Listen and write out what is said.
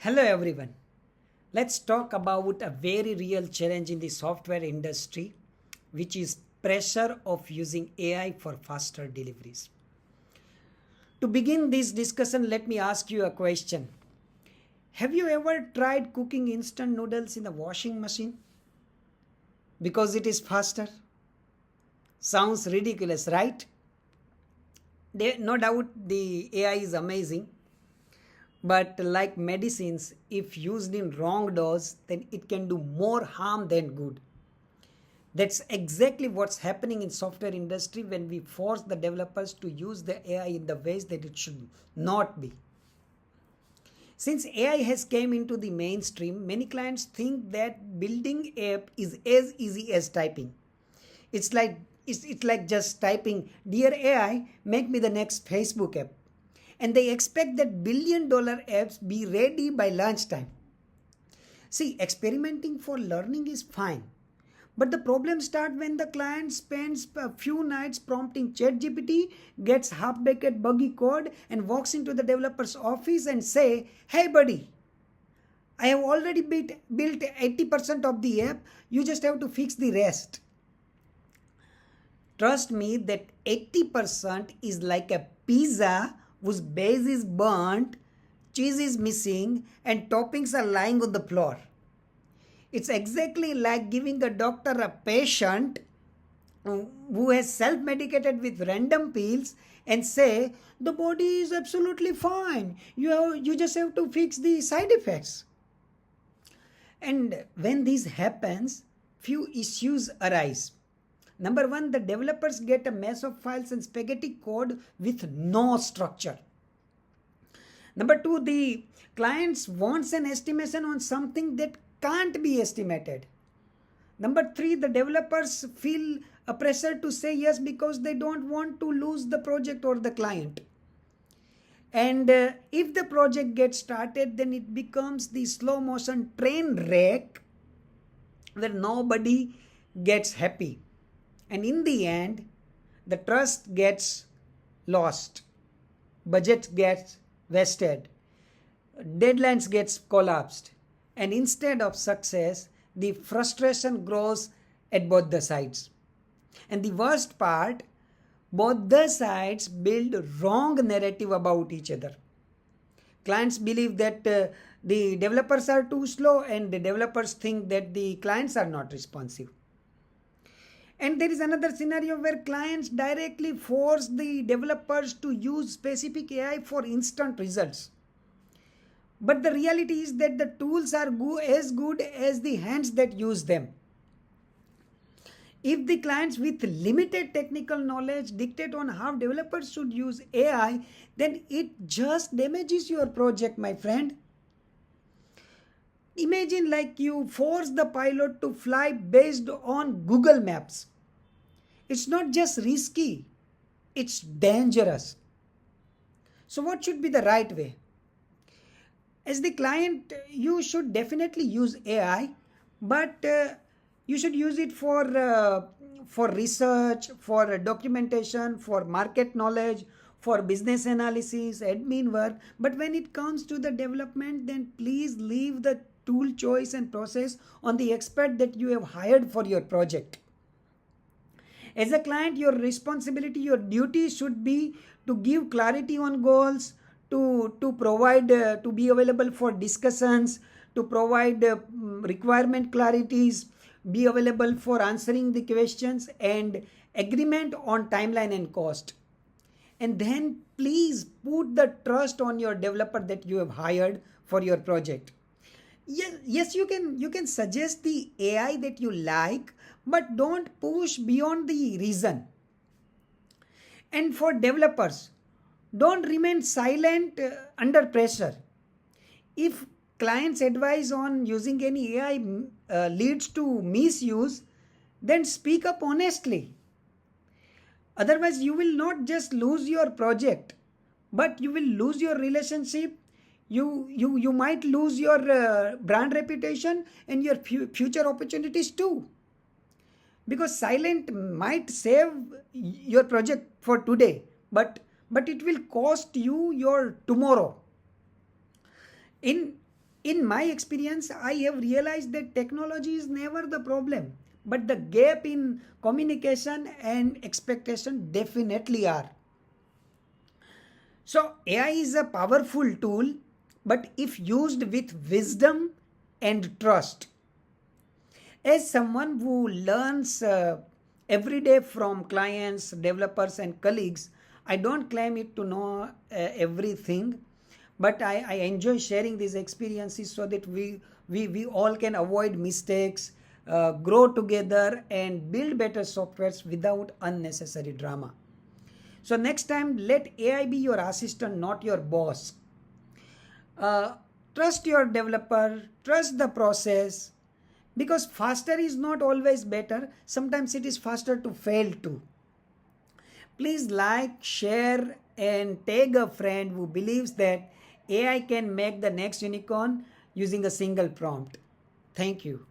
Hello everyone. Let's talk about a very real challenge in the software industry, which is pressure of using AI for faster deliveries. To begin this discussion, let me ask you a question. Have you ever tried cooking instant noodles in a washing machine? Because it is faster? Sounds ridiculous, right? No doubt the AI is amazing. But like medicines, if used in wrong dose, then it can do more harm than good. That's exactly what's happening in software industry when we force the developers to use the AI in the ways that it should not be. Since AI has came into the mainstream, many clients think that building app is as easy as typing. It's like it's like just typing, "Dear AI, make me the next Facebook app." And they expect that $1 billion apps be ready by lunchtime. See, experimenting for learning is fine. But the problem starts when the client spends a few nights prompting ChatGPT, gets half-baked buggy code, and walks into the developer's office and say, "Hey buddy, I have already built 80% of the app. You just have to fix the rest." Trust me that 80% is like a pizza whose base is burnt, cheese is missing, and toppings are lying on the floor. It's exactly like giving a doctor a patient who has self-medicated with random pills and say the body is absolutely fine. You just have to fix the side effects. And when this happens, few issues arise. Number one, the developers get a mess of files and spaghetti code with no structure. Number two, the clients wants an estimation on something that can't be estimated. Number three, the developers feel a pressure to say yes because they don't want to lose the project or the client. And if the project gets started, then it becomes the slow motion train wreck where nobody gets happy. And in the end, the trust gets lost, budget gets wasted, deadlines gets collapsed, and instead of success, the frustration grows at both the sides. And the worst part, both the sides build wrong narrative about each other. Clients believe that the developers are too slow, and the developers think that the clients are not responsive. And there is another scenario where clients directly force the developers to use specific AI for instant results. But the reality is that the tools are as good as the hands that use them. If the clients with limited technical knowledge dictate on how developers should use AI, then it just damages your project, my friend. Imagine like you force the pilot to fly based on Google Maps. It's not just risky, it's dangerous. So, what should be the right way? As the client, you should definitely use AI, but you should use it for research, for documentation, for market knowledge, for business analysis, admin work. But when it comes to the development, then please leave the tool choice and process on the expert that you have hired for your project. As a client, your responsibility, your duty should be to give clarity on goals, to provide, to be available for discussions, to provide requirement clarities, be available for answering the questions, and agreement on timeline and cost. And then please put the trust on your developer that you have hired for your project. Yes, you can suggest the AI that you like, but don't push beyond the reason. And for developers, don't remain silent under pressure. If clients advise on using any AI leads to misuse, then speak up honestly. Otherwise, you will not just lose your project, but you will lose your relationship. You might lose your brand reputation and your future opportunities too. Because silent might save your project for today, but it will cost you your tomorrow. In In my experience, I have realized that technology is never the problem, but the gap in communication and expectation definitely are. So, AI is a powerful tool, but if used with wisdom and trust, as someone who learns every day from clients, developers, and colleagues, I don't claim it to know everything, but I enjoy sharing these experiences so that we all can avoid mistakes, grow together, and build better softwares without unnecessary drama. So, next time, let AI be your assistant, not your boss. Uh, Trust your developer, trust the process, because faster is not always better. Sometimes it is faster to fail too. Please like, share, and tag a friend who believes that AI can make the next unicorn using a single prompt. Thank you.